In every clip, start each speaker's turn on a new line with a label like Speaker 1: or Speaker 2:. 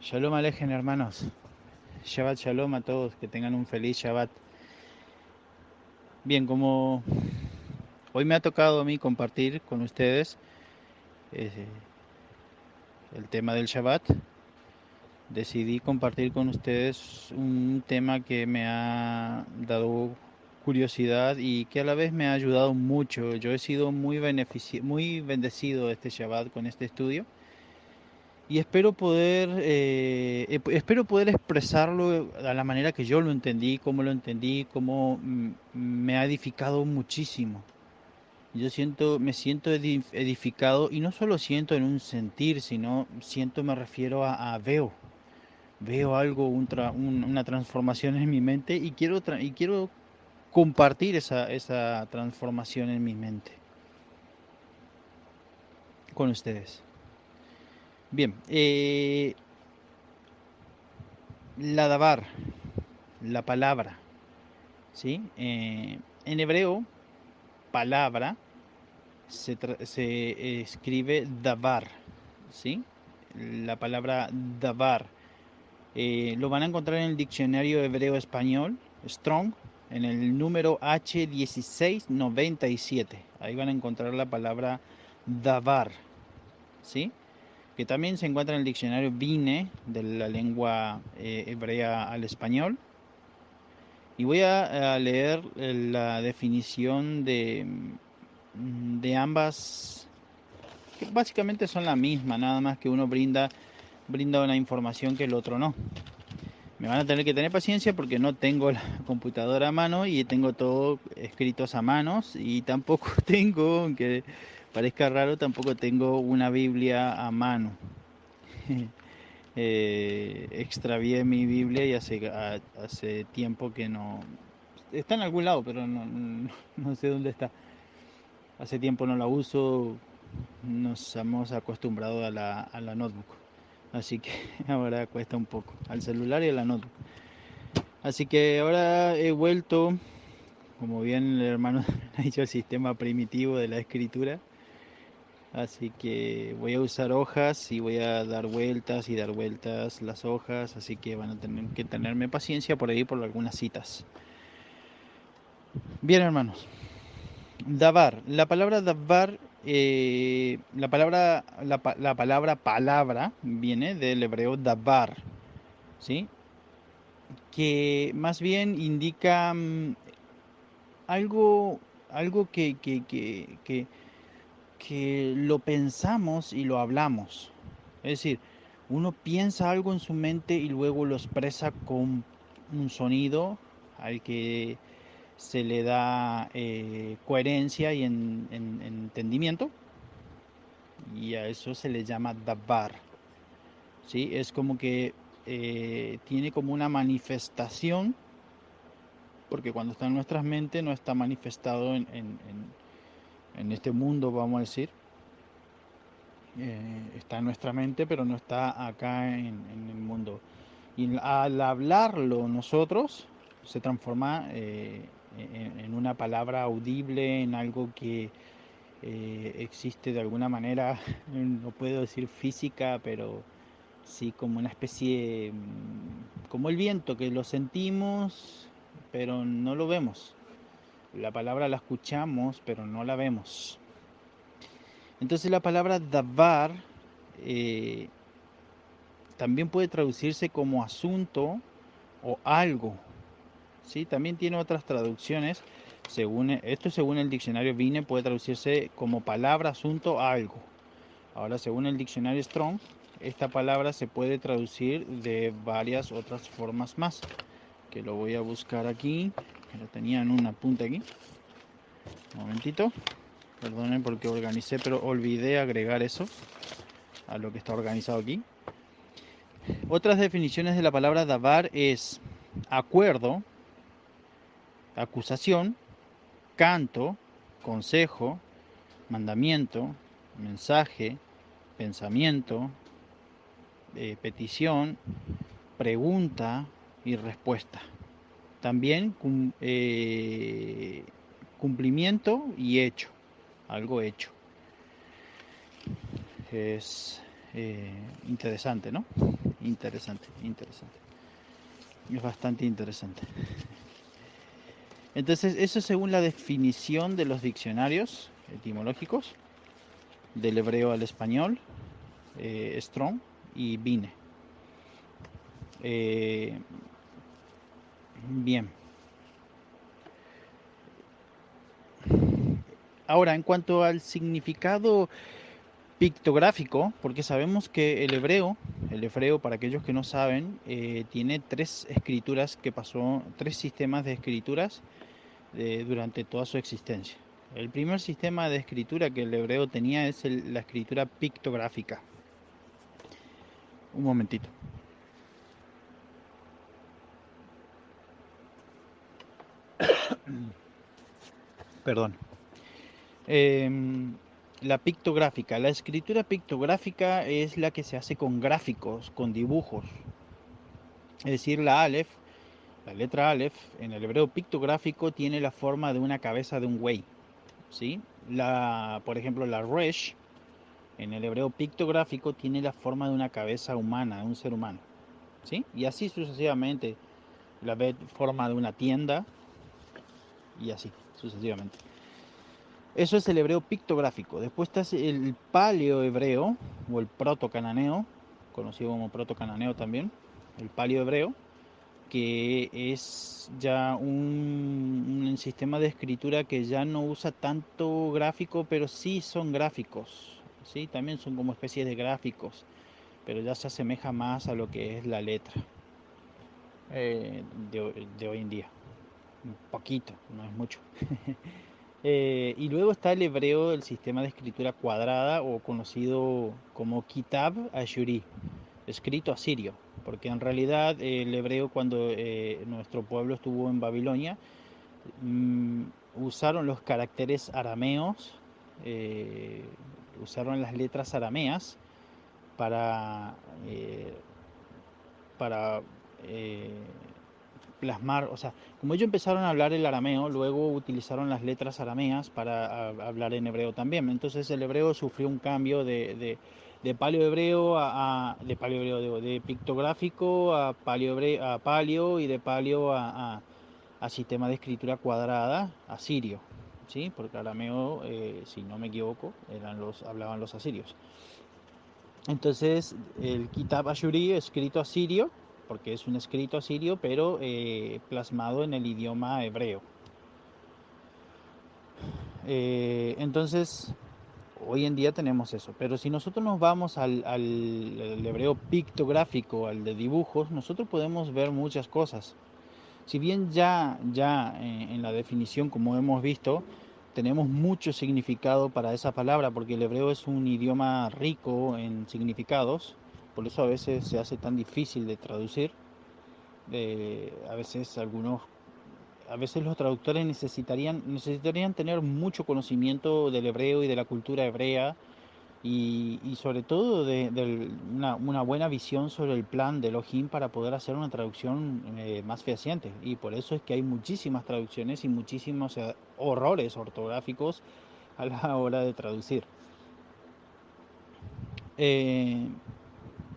Speaker 1: Shalom Alejen, hermanos. Shabbat Shalom a todos, que tengan un feliz Shabbat. Bien, como hoy me ha tocado a mí compartir con ustedes eh, el tema del Shabbat, decidí compartir con ustedes un tema que me ha dado curiosidad y que a la vez me ha ayudado mucho. Yo he sido muy bendecido este Shabbat con este estudio. Y espero poder expresarlo a la manera que yo lo entendí, cómo me ha edificado muchísimo. Me siento edificado y no solo siento en un sentir, sino siento, me refiero veo algo, una transformación en mi mente y y quiero compartir esa transformación en mi mente con ustedes. Bien, la davar, la palabra. ¿Sí? En hebreo, palabra se escribe davar, ¿sí? La palabra davar. Lo van a encontrar en el diccionario hebreo-español, Strong, en el número H1697. Ahí van a encontrar la palabra davar, ¿sí? Que también se encuentra en el diccionario Vine, de la lengua hebrea al español. Y voy a leer la definición de ambas, que básicamente son la misma, nada más que uno brinda una información que el otro no. Me van a tener que tener paciencia porque no tengo la computadora a mano y tengo todo escritos a manos y tampoco tengo, aunque parezca raro, tampoco tengo una Biblia a mano. Extravié mi Biblia y hace tiempo que no... Está en algún lado, pero no sé dónde está. Hace tiempo no la uso, nos hemos acostumbrado a a la notebook. Así que ahora cuesta un poco, al celular y a la notebook. Así que ahora he vuelto, como bien el hermano ha dicho, el sistema primitivo de la escritura. Así que voy a usar hojas y voy a dar vueltas y dar vueltas las hojas. Así que van a tener que tenerme paciencia por ahí por algunas citas. Bien, hermanos. Davar. La palabra davar, la palabra palabra viene del hebreo davar, ¿sí? Que más bien indica algo, algo que lo pensamos y lo hablamos. Es decir, uno piensa algo en su mente y luego lo expresa con un sonido al que se le da coherencia y entendimiento, y a eso se le llama dabar, ¿sí? Es como que tiene como una manifestación, porque cuando está en nuestras mentes no está manifestado en este mundo, vamos a decir. Está en nuestra mente, pero no está acá en el mundo. Y al hablarlo nosotros, se transforma en una palabra audible, en algo que existe de alguna manera, no puedo decir física, pero sí como una especie, como el viento, que lo sentimos, pero no lo vemos. La palabra la escuchamos, pero no la vemos. Entonces la palabra davar eh, también puede traducirse como asunto o algo, ¿sí? También tiene otras traducciones. Según el diccionario Vine, puede traducirse como palabra, asunto, algo. Ahora, según el diccionario Strong, esta palabra se puede traducir de varias otras formas más, que lo voy a buscar aquí, que lo tenía en una punta aquí. Un momentito, perdonen porque organicé, pero olvidé agregar eso a lo que está organizado aquí. Otras definiciones de la palabra davar es acuerdo, acusación, canto, consejo, mandamiento, mensaje, pensamiento, petición, pregunta y respuesta. También cumplimiento y hecho, algo hecho. Es interesante, ¿no? Interesante, interesante. Es bastante interesante. Entonces, eso según la definición de los diccionarios etimológicos, del hebreo al español, Strong y Vine. Eh, bien. Ahora, en cuanto al significado pictográfico, porque sabemos que el hebreo, para aquellos que no saben, tiene tres escrituras que pasó, tres sistemas de escrituras durante toda su existencia. El primer sistema de escritura que el hebreo tenía es la escritura pictográfica. Un momentito. Perdón. La pictográfica. La escritura pictográfica es la que se hace con gráficos, con dibujos. Es decir, la letra Aleph, en el hebreo pictográfico tiene la forma de una cabeza de un buey, ¿sí? Por ejemplo, la Resh, en el hebreo pictográfico, tiene la forma de una cabeza humana, de un ser humano, ¿sí? Y así sucesivamente. La Bet, forma de una tienda, y así sucesivamente. Eso es el hebreo pictográfico. Después está el paleohebreo, o el proto-cananeo, conocido como proto-cananeo también, el paleohebreo, que es ya un sistema de escritura que ya no usa tanto gráfico, pero sí son gráficos, ¿sí? También son como especies de gráficos, pero ya se asemeja más a lo que es la letra de hoy en día. Un poquito, no es mucho. Y luego está el hebreo, el sistema de escritura cuadrada o conocido como Kitab Ashuri, escrito asirio, porque en realidad el hebreo cuando nuestro pueblo estuvo en Babilonia mm, usaron los caracteres arameos, eh, usaron las letras arameas para, eh, para eh, plasmar, o sea, como ellos empezaron a hablar el arameo, luego utilizaron las letras arameas para hablar en hebreo también. Entonces el hebreo sufrió un cambio de paleohebreo de paleohebreo, de pictográfico a a paleo y de paleo a sistema de escritura cuadrada asirio, ¿sí? Porque arameo, si no me equivoco, hablaban los asirios. Entonces, el Kitab Ashuri, escrito asirio, porque es un escrito asirio, pero plasmado en el idioma hebreo. Entonces, hoy en día tenemos eso. Pero si nosotros nos vamos al hebreo pictográfico, al de dibujos, nosotros podemos ver muchas cosas. Si bien ya en la definición, como hemos visto, tenemos mucho significado para esa palabra, porque el hebreo es un idioma rico en significados, por eso a veces se hace tan difícil de traducir. A veces a veces los traductores necesitarían tener mucho conocimiento del hebreo y de la cultura hebrea y sobre todo de una buena visión sobre el plan de Elohim para poder hacer una traducción más fehaciente. Y por eso es que hay muchísimas traducciones y muchísimos horrores ortográficos a la hora de traducir. Eh,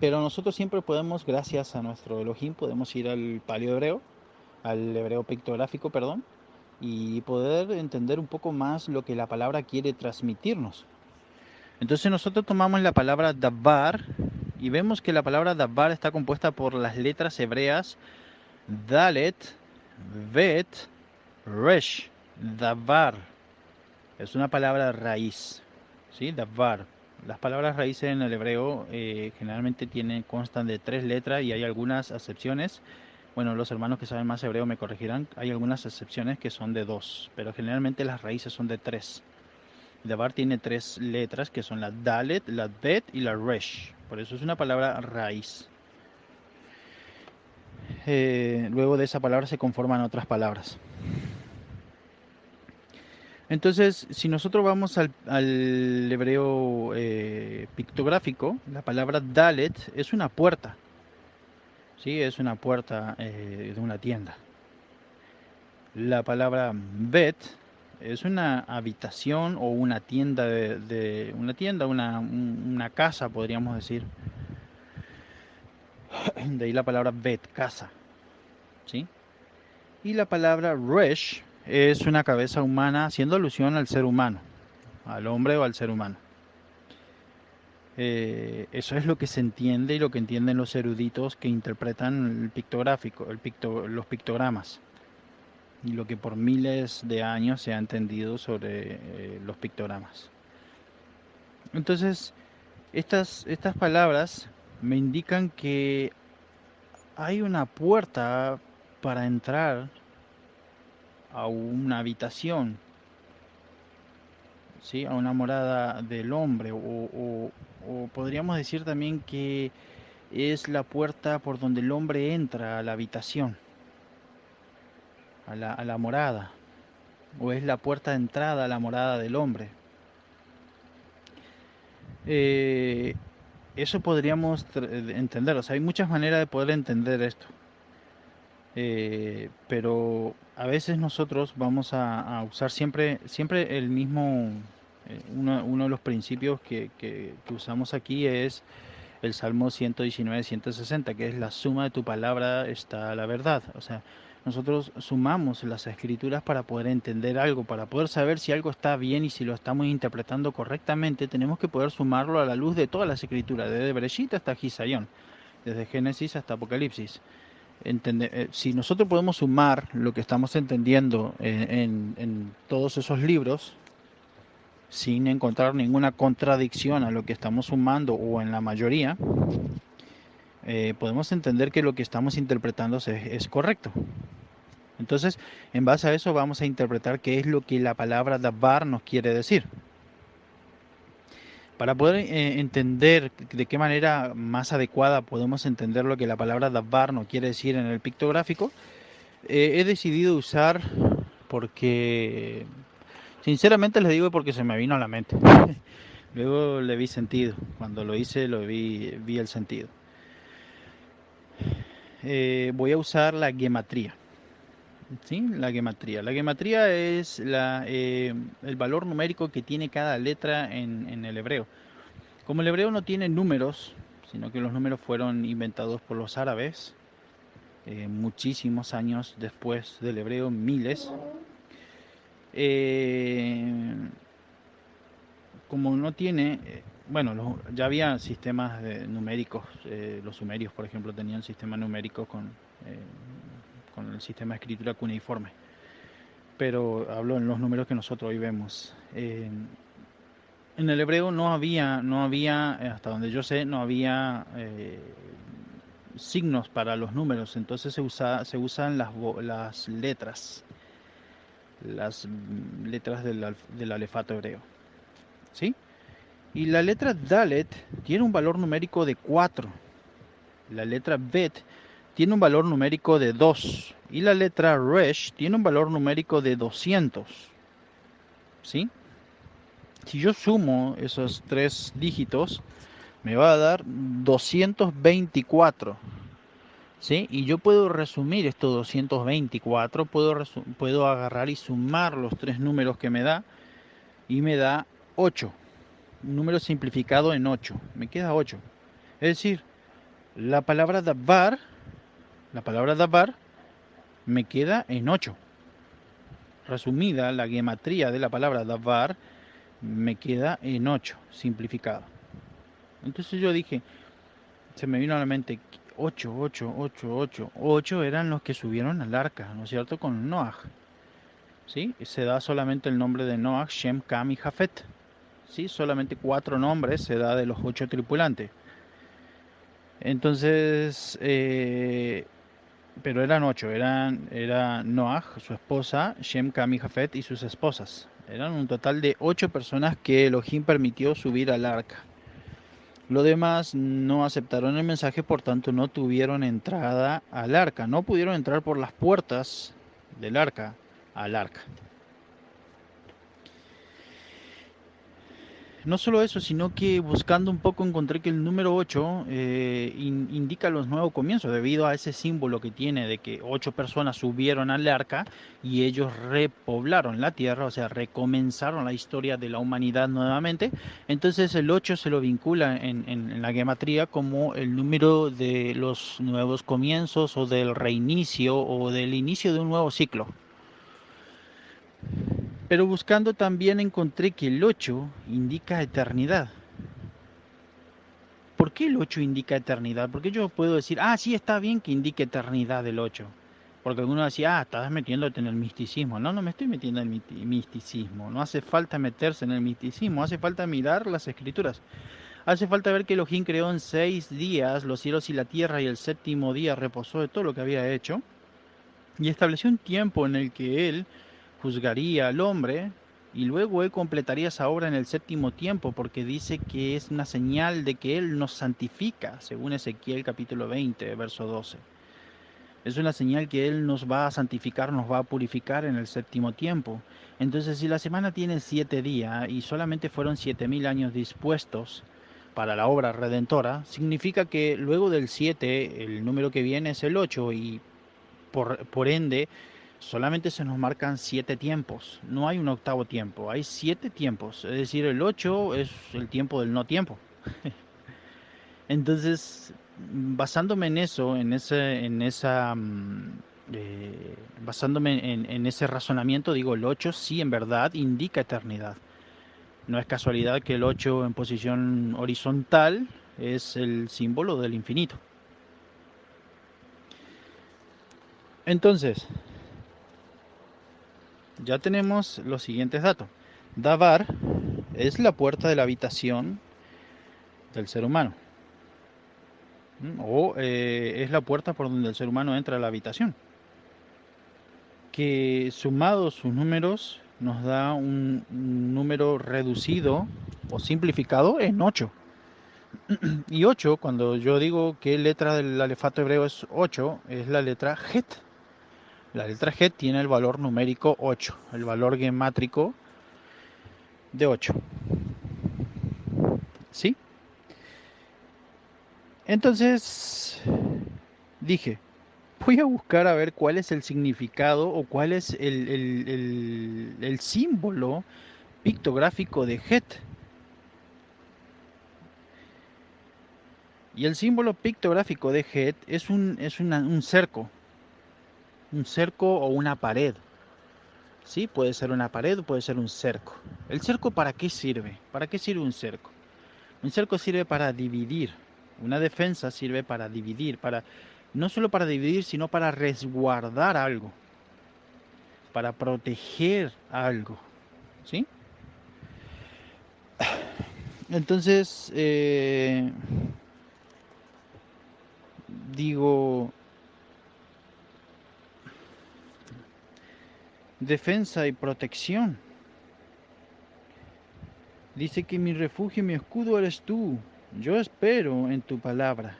Speaker 1: pero nosotros siempre podemos, gracias a nuestro Elohim, podemos ir al paleohebreo, al hebreo pictográfico, perdón, y poder entender un poco más lo que la palabra quiere transmitirnos. Entonces nosotros tomamos la palabra davar y vemos que la palabra davar está compuesta por las letras hebreas dalet, vet, resh, davar. Es una palabra raíz, ¿sí? Davar. Las palabras raíces en el hebreo generalmente constan de tres letras y hay algunas excepciones. Bueno, los hermanos que saben más hebreo me corregirán. Hay algunas excepciones que son de dos, pero generalmente las raíces son de tres. Davar tiene tres letras que son la Dalet, la Bet y la Resh. Por eso es una palabra raíz. Luego de esa palabra se conforman otras palabras. Entonces, si nosotros vamos al hebreo pictográfico, la palabra Dalet es una puerta. Sí, es una puerta de una tienda. La palabra Bet es una habitación o una tienda una tienda, una casa, podríamos decir. De ahí la palabra bet, casa, ¿sí? Y la palabra resh es una cabeza humana haciendo alusión al ser humano, al hombre o al ser humano. Eso es lo que se entiende y lo que entienden los eruditos que interpretan el pictográfico, los pictogramas, y lo que por miles de años se ha entendido sobre los pictogramas. Entonces, estas palabras me indican que hay una puerta para entrar a una habitación, ¿sí? A una morada del hombre, o podríamos decir también que es la puerta por donde el hombre entra a la habitación, a la morada, o es la puerta de entrada a la morada del hombre. Eh, Eso podríamos entender, o sea, hay muchas maneras de poder entender esto. Pero a veces nosotros vamos a usar siempre el mismo, uno de los principios que usamos aquí es el Salmo 119, 160, que es la suma de tu palabra está la verdad. O sea, nosotros sumamos las escrituras para poder entender algo, para poder saber si algo está bien y si lo estamos interpretando correctamente, tenemos que poder sumarlo a la luz de todas las escrituras, desde Bereshit hasta Gisayón, desde Génesis hasta Apocalipsis. Si nosotros podemos sumar lo que estamos entendiendo en todos esos libros, sin encontrar ninguna contradicción a lo que estamos sumando o en la mayoría, podemos entender que lo que estamos interpretando es correcto. Entonces, en base a eso vamos a interpretar qué es lo que la palabra davar nos quiere decir. Para poder entender de qué manera más adecuada podemos entender lo que la palabra davar nos quiere decir en el pictográfico, he decidido usar porque, sinceramente les digo porque se me vino a la mente. Luego le vi sentido. Cuando lo hice, vi el sentido. Voy a usar la gematría. ¿Sí? La gematría. La gematría es el valor numérico que tiene cada letra en el hebreo. Como el hebreo no tiene números, sino que los números fueron inventados por los árabes, muchísimos años después del hebreo, miles. Como no tiene, bueno, ya había sistemas numéricos, los sumerios, por ejemplo, tenían sistemas numéricos con el sistema de escritura cuneiforme, pero hablo en los números que nosotros hoy vemos. En el hebreo no había, hasta donde yo sé, no había signos para los números, entonces se usan las letras del alefato hebreo, ¿sí? Y la letra Dalet tiene un valor numérico de 4. La letra Bet tiene un valor numérico de 2. Y la letra Resh tiene un valor numérico de 200. ¿Sí? Si yo sumo esos tres dígitos, me va a dar 224. ¿Sí? Y yo puedo resumir estos 224, puedo agarrar y sumar los tres números que me da, y me da 8. Un número simplificado en 8. Me queda 8. Es decir, la palabra dabar me queda en 8. Resumida, la gematría de la palabra dabar me queda en 8, simplificado. Entonces yo dije, se me vino a la mente, 8, 8, 8, 8. 8 eran los que subieron al arca, ¿no es cierto? Con Noah. ¿Sí? Se da solamente el nombre de Noah, Shem, Cam y Jafet. ¿Sí? Solamente 4 nombres se da de los 8 tripulantes. Entonces, pero eran 8, era Noah, su esposa, Shem, Cam y Jafet y sus esposas. Eran un total de 8 personas que Elohim permitió subir al arca. Los demás no aceptaron el mensaje, por tanto no tuvieron entrada al arca. No pudieron entrar por las puertas del arca al arca. No solo eso, sino que buscando un poco encontré que el número 8 indica los nuevos comienzos, debido a ese símbolo que tiene de que 8 personas subieron al arca y ellos repoblaron la tierra, o sea, recomenzaron la historia de la humanidad nuevamente. Entonces el 8 se lo vincula en la gematría como el número de los nuevos comienzos o del reinicio o del inicio de un nuevo ciclo. Pero buscando también encontré que el 8 indica eternidad. ¿Por qué el 8 indica eternidad? Porque yo puedo decir, ah, sí, está bien que indique eternidad el 8. Porque alguno decía, ah, estás metiéndote en el misticismo. No, no me estoy metiendo en el misticismo. No hace falta meterse en el misticismo. Hace falta mirar las escrituras. Hace falta ver que Elohim creó en 6 días los cielos y la tierra y el séptimo día reposó de todo lo que había hecho. Y estableció un tiempo en el que él juzgaría al hombre y luego él completaría esa obra en el séptimo tiempo porque dice que es una señal de que él nos santifica, según Ezequiel capítulo 20, verso 12. Es una señal que él nos va a santificar, nos va a purificar en el séptimo tiempo. Entonces, si la semana tiene 7 días y solamente fueron 7000 años dispuestos para la obra redentora, significa que luego del 7 el número que viene es el 8 y por ende, solamente se nos marcan 7 tiempos. No hay un octavo tiempo, hay 7 tiempos. Es decir, el 8 es el tiempo del no tiempo. Entonces, basándome en eso, basándome en ese razonamiento, digo, el 8 sí en verdad indica eternidad. No es casualidad que el 8 en posición horizontal es el símbolo del infinito. Entonces, ya tenemos los siguientes datos. Davar es la puerta de la habitación del ser humano. O es la puerta por donde el ser humano entra a la habitación. Que sumados sus números nos da un número reducido o simplificado en 8. Y 8, cuando yo digo qué letra del alefato hebreo es 8, es la letra Het. La letra Het tiene el valor numérico 8, el valor gemátrico de 8. ¿Sí? Entonces dije, voy a buscar a ver cuál es el significado o cuál es el símbolo pictográfico de Het. Y el símbolo pictográfico de Het un cerco o una pared. ¿Sí? Puede ser una pared o puede ser un cerco. ¿El cerco para qué sirve? ¿Para qué sirve un cerco? Un cerco sirve para dividir. Una defensa sirve para dividir, no solo para dividir, sino para resguardar algo, para proteger algo. ¿Sí? Entonces, digo, defensa y protección. Dice que mi refugio y mi escudo eres tú. Yo espero en tu palabra.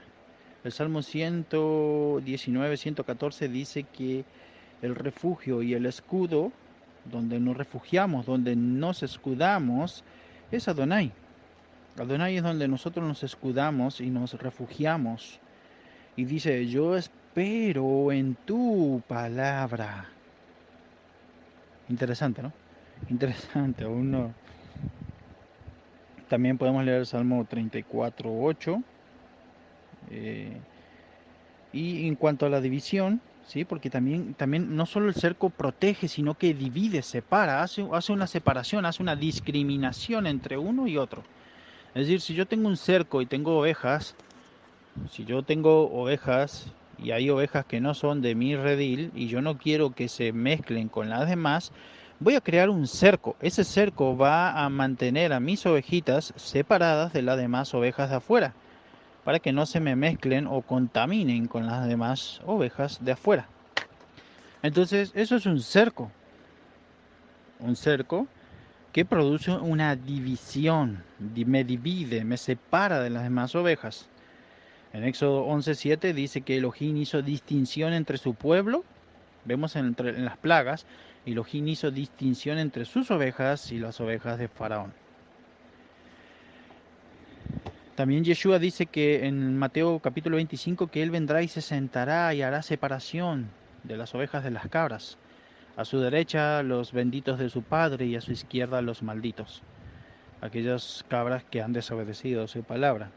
Speaker 1: El Salmo 119, 114 dice que el refugio y el escudo, donde nos refugiamos, donde nos escudamos, es Adonai. Adonai es donde nosotros nos escudamos y nos refugiamos. Y dice, yo espero en tu palabra. Interesante, ¿no? Interesante, aún no. También podemos leer el Salmo 34, 8. eh, y en cuanto a la división, ¿sí? Porque también no solo el cerco protege, sino que divide, separa, hace una separación, hace una discriminación entre uno y otro. Es decir, si yo tengo un cerco y tengo ovejas, si yo tengo ovejas y hay ovejas que no son de mi redil y yo no quiero que se mezclen con las demás, voy a crear un cerco. Ese cerco va a mantener a mis ovejitas separadas de las demás ovejas de afuera, para que no se me mezclen o contaminen con las demás ovejas de afuera. Entonces, eso es un cerco que produce una división, me divide, me separa de las demás ovejas. En Éxodo 11:7 dice que Elohim hizo distinción entre su pueblo, vemos en las plagas, y Elohim hizo distinción entre sus ovejas y las ovejas de Faraón. También Yeshua dice que en Mateo capítulo 25 que Él vendrá y se sentará y hará separación de las ovejas de las cabras. A su derecha los benditos de su Padre y a su izquierda los malditos, aquellas cabras que han desobedecido su palabra.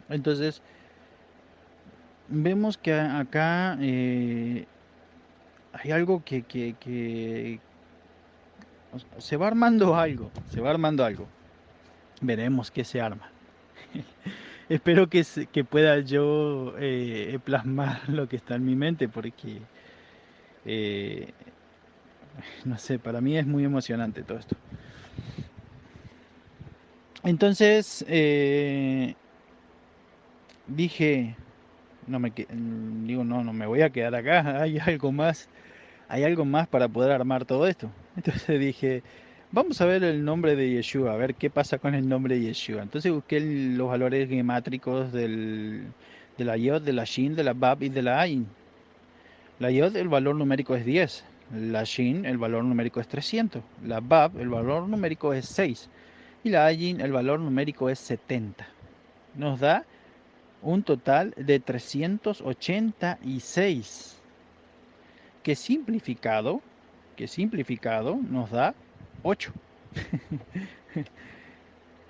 Speaker 1: Entonces, vemos que acá hay algo se va armando algo, se va armando algo. Veremos qué se arma. Espero que pueda yo plasmar lo que está en mi mente, porque, eh, no sé, para mí es muy emocionante todo esto. Entonces, dije, digo, no, no me voy a quedar acá, hay algo más para poder armar todo esto. Entonces dije, vamos a ver el nombre de Yeshua, a ver qué pasa con el nombre de Yeshua. Entonces busqué los valores gemátricos de la Yod, de la Shin, de la Bab y de la Ain. La Yod, el valor numérico es 10. La Shin, el valor numérico es 300. La Bab, el valor numérico es 6. Y la Ayin, el valor numérico es 70. Nos da un total de 386, que simplificado, que simplificado nos da 8.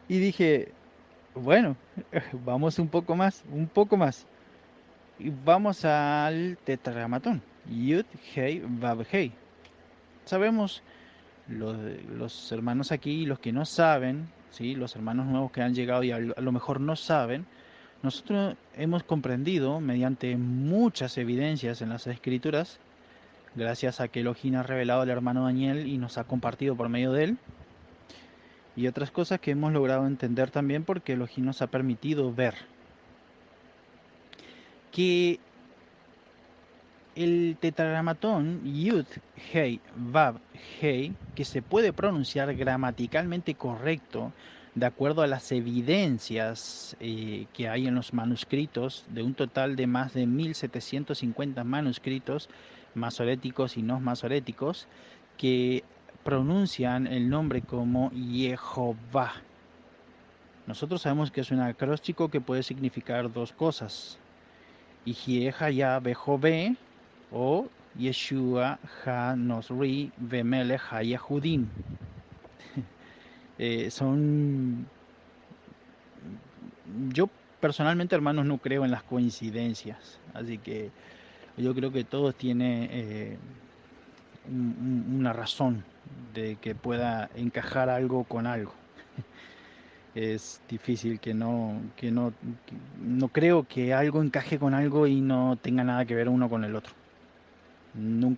Speaker 1: Y dije, bueno, vamos un poco más, un poco más. Y vamos al tetragramatón. Yud, Hei, Vav, Hei. Sabemos, los hermanos aquí y los que no saben, ¿sí? Los hermanos nuevos que han llegado y a lo mejor no saben, nosotros hemos comprendido mediante muchas evidencias en las escrituras, gracias a que Elohim ha revelado al hermano Daniel y nos ha compartido por medio de él, y otras cosas que hemos logrado entender también porque Elohim nos ha permitido ver que el tetragramatón Yud, Hei, Vav, Hei, que se puede pronunciar gramaticalmente correcto de acuerdo a las evidencias que hay en los manuscritos, de un total de más de 1750 manuscritos masoréticos y no masoréticos, que pronuncian el nombre como Jehová. Nosotros sabemos que es un acróstico que puede significar dos cosas: Yehia ya Bejové, o Yeshua ha Nosri Vemele ha Yehudim. Son. Yo personalmente, hermanos, no creo en las coincidencias, así que yo creo que todo tiene una razón de que pueda encajar algo con algo. Es difícil no creo que algo encaje con algo y no tenga nada que ver uno con el otro. No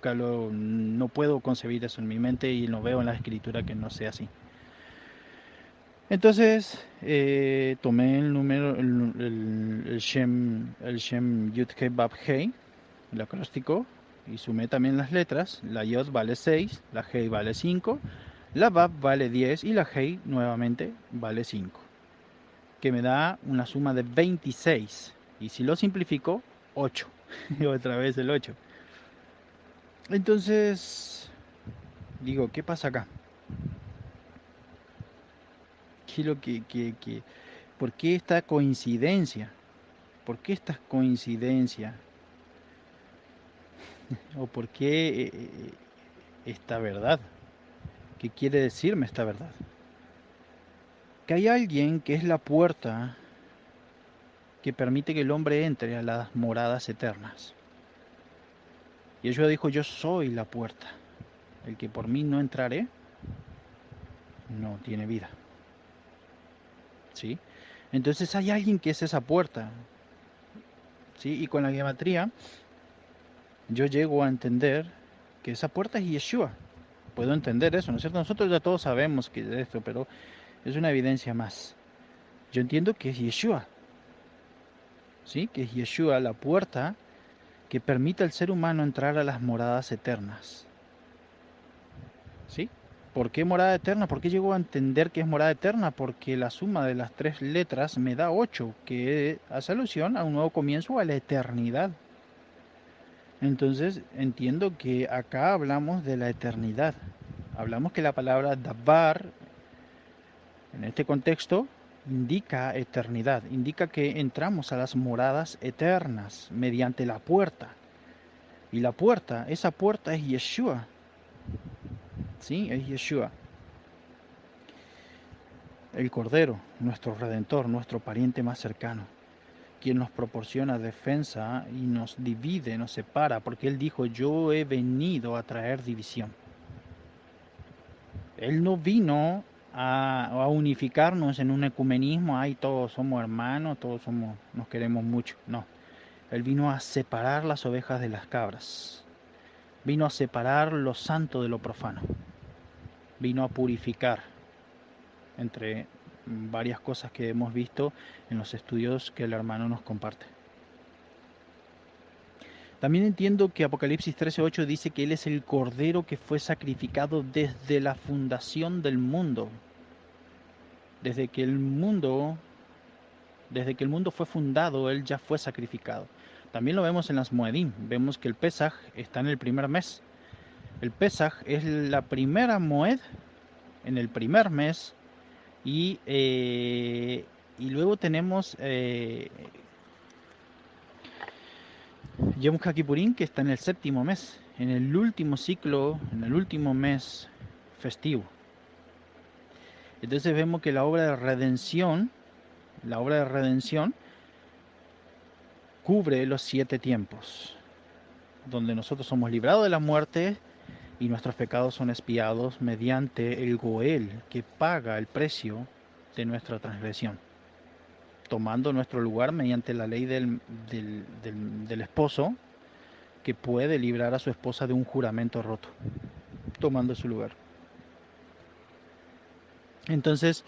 Speaker 1: puedo concebir eso en mi mente y lo veo en la escritura que no sea así. Entonces, tomé el número, el Shem Yud Kei Bab Hei, el acróstico, y sumé también las letras. La Yod vale 6, la Hei vale 5, la Bab vale 10 y la Hei nuevamente vale 5, que me da una suma de 26. Y si lo simplifico, 8. Otra vez el 8. Entonces, digo, ¿qué pasa acá? ¿Qué es lo ¿Por qué esta coincidencia? ¿Por qué esta coincidencia? ¿O por qué esta verdad? ¿Qué quiere decirme esta verdad? Que hay alguien que es la puerta que permite que el hombre entre a las moradas eternas. Y Yeshua dijo, yo soy la puerta. El que por mí no entrare, no tiene vida. ¿Sí? Entonces hay alguien que es esa puerta. ¿Sí? Y con la gematría yo llego a entender que esa puerta es Yeshua. Puedo entender eso, ¿no es cierto? Nosotros ya todos sabemos que es esto, pero es una evidencia más. Yo entiendo que es Yeshua, ¿sí? Que es Yeshua la puerta que permite al ser humano entrar a las moradas eternas, ¿sí? ¿Por qué morada eterna? ¿Por qué llego a entender que es morada eterna? Porque la suma de las tres letras me da 8, que hace alusión a un nuevo comienzo, a la eternidad. Entonces entiendo que acá hablamos de la eternidad. Hablamos que la palabra davar, en este contexto, indica eternidad, indica que entramos a las moradas eternas mediante la puerta. Y la puerta, esa puerta es Yeshua, ¿sí? Es Yeshua, el Cordero, nuestro Redentor, nuestro pariente más cercano, quien nos proporciona defensa y nos divide, nos separa, porque Él dijo, yo he venido a traer división. Él no vino a unificarnos en un ecumenismo, ay, todos somos hermanos, nos queremos mucho. No, Él vino a separar las ovejas de las cabras, vino a separar lo santo de lo profano, vino a purificar, entre varias cosas que hemos visto en los estudios que el hermano nos comparte. También entiendo que Apocalipsis 13:8 dice que Él es el Cordero que fue sacrificado desde la fundación del mundo, desde que el mundo Desde que el mundo fue fundado, Él ya fue sacrificado. También lo vemos en las Moedim. Vemos que el Pesaj está en el primer mes. El Pesaj es la primera Moed en el primer mes. Y luego tenemos Yom HaKippurim, que está en el séptimo mes, en el último ciclo, en el último mes festivo. Entonces vemos que la obra de redención cubre los 7 tiempos, donde nosotros somos librados de la muerte y nuestros pecados son expiados mediante el Goel, que paga el precio de nuestra transgresión, tomando nuestro lugar mediante la ley del esposo, que puede librar a su esposa de un juramento roto, tomando su lugar. Entonces,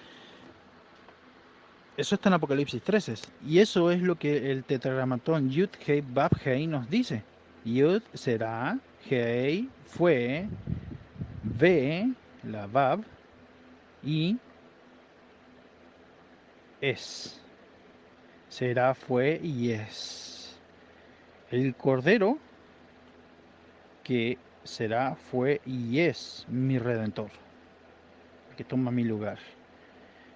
Speaker 1: eso está en Apocalipsis 13, y eso es lo que el tetragramatón Yud Hei Bab Hei nos dice. Yud será, Hei fue, Ve, la Bab, y es. Será, fue y es. El Cordero que será, fue y es mi Redentor, el que toma mi lugar,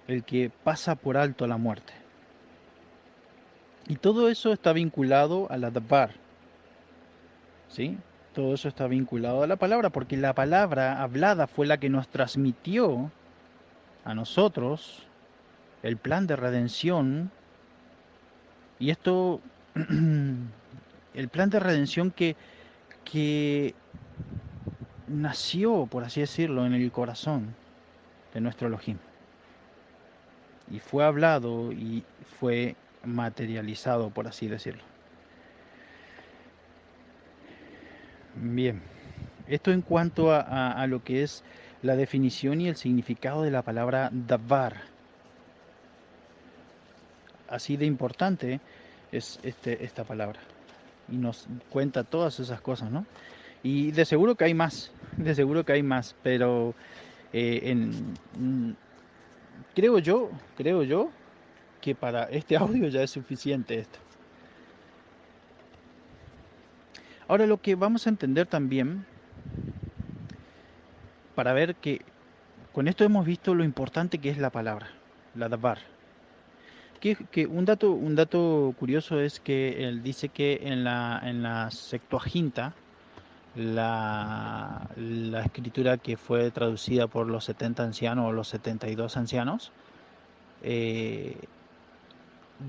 Speaker 1: el que pasa por alto la muerte. Y todo eso está vinculado a la Dabar, ¿sí? Todo eso está vinculado a la palabra, porque la palabra hablada fue la que nos transmitió a nosotros el plan de redención. Y esto, el plan de redención que nació, por así decirlo, en el corazón de nuestro Elohim. Y fue hablado y fue materializado, por así decirlo. Bien, esto en cuanto a lo que es la definición y el significado de la palabra davar. Así de importante es esta palabra. Y nos cuenta todas esas cosas, ¿no? Y de seguro que hay más, de seguro que hay más, pero creo yo que para este audio ya es suficiente esto. Ahora lo que vamos a entender también, para ver que con esto hemos visto lo importante que es la palabra, la dabar. Que un dato curioso es que él dice que en la Septuaginta, la escritura que fue traducida por los 70 ancianos o los 72 ancianos, eh,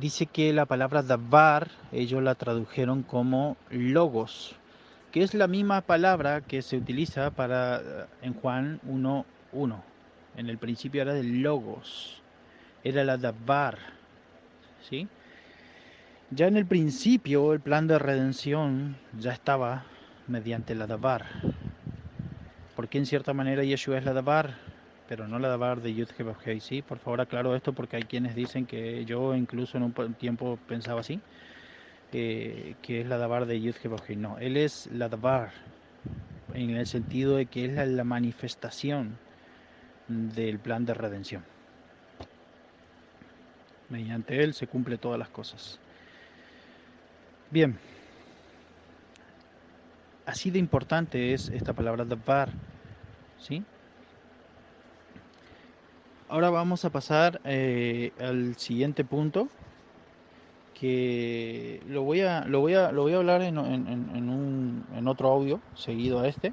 Speaker 1: dice que la palabra davar ellos la tradujeron como logos, que es la misma palabra que se utiliza en Juan 1:1. En el principio era del logos, era la davar, ¿sí? Ya en el principio el plan de redención ya estaba mediante la davar, porque en cierta manera Yeshua es la davar, pero no la davar de Yud Heh Vav Hei, ¿sí? Por favor aclaro esto porque hay quienes dicen que yo incluso en un tiempo pensaba así, que es la davar de Yud Heh Vav Hei. No, él es la davar en el sentido de que es la manifestación del plan de redención. Mediante él se cumple todas las cosas. Bien, así de importante es esta palabra davar, ¿sí? ahora vamos a pasar al siguiente punto, que lo voy a hablar en otro audio seguido a este,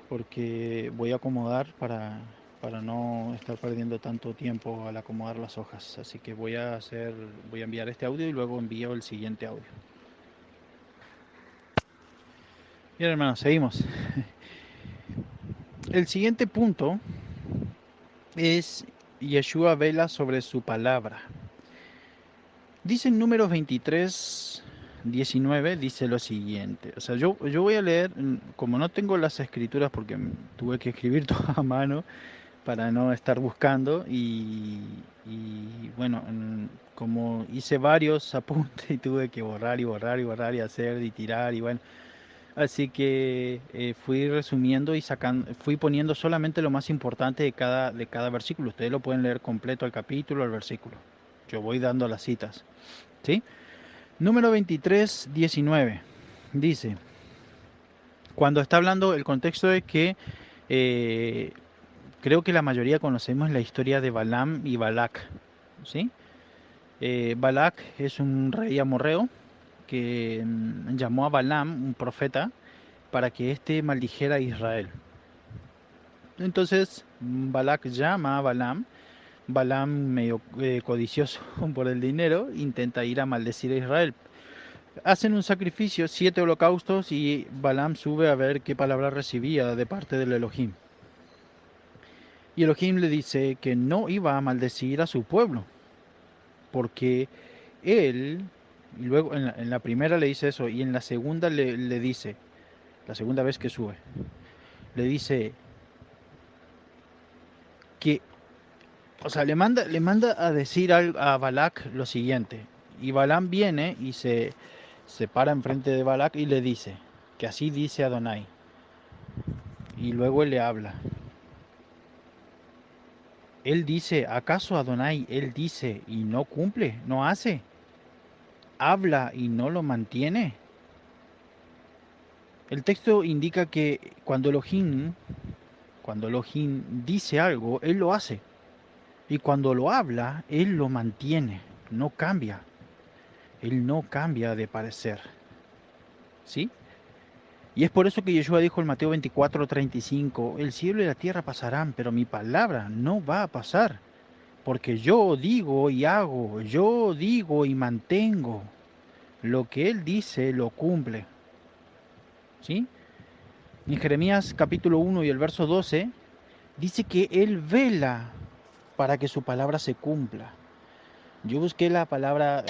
Speaker 1: porque voy a acomodar para no estar perdiendo tanto tiempo al acomodar las hojas. Así que voy a enviar este audio y luego envío el siguiente audio. Bien, hermanos, seguimos. El siguiente punto es Yeshua vela sobre su palabra. Dice en Números 23, 19, dice lo siguiente. O sea, yo voy a leer, como no tengo las escrituras porque tuve que escribir todo a mano para no estar buscando y bueno, como hice varios apuntes y tuve que borrar y borrar y borrar y hacer y tirar y bueno, así que fui resumiendo y sacando, fui poniendo solamente lo más importante de cada versículo. Ustedes lo pueden leer completo el capítulo, el versículo. Yo voy dando las citas, ¿sí? Número 23, 19. Dice, cuando está hablando, el contexto es que eh, creo que la mayoría conocemos la historia de Balaam y Balac, ¿sí? Balac es un rey amorreo que llamó a Balaam, un profeta, para que éste maldijera a Israel. Entonces Balac llama a Balaam. Balaam, medio codicioso por el dinero, intenta ir a maldecir a Israel. Hacen un sacrificio, 7 holocaustos, y Balaam sube a ver qué palabra recibía de parte del Elohim. Y Elohim le dice que no iba a maldecir a su pueblo, porque él, y luego en la primera le dice eso, y en la segunda le dice, la segunda vez que sube, le dice que, o sea, le manda a decir a Balac lo siguiente. Y Balaam viene y se para enfrente de Balac y le dice, que así dice Adonai. Y luego él le habla. Él dice, ¿acaso Adonai, él dice y no cumple, no hace? ¿Habla y no lo mantiene? El texto indica que cuando Elohim dice algo, él lo hace. Y cuando lo habla, él lo mantiene, no cambia. Él no cambia de parecer. ¿Sí? Y es por eso que Yeshua dijo en Mateo 24:35, el cielo y la tierra pasarán, pero mi palabra no va a pasar. Porque yo digo y hago, yo digo y mantengo. Lo que él dice lo cumple. ¿Sí? En Jeremías capítulo 1 y el verso 12 dice que él vela para que su palabra se cumpla. Yo busqué la palabra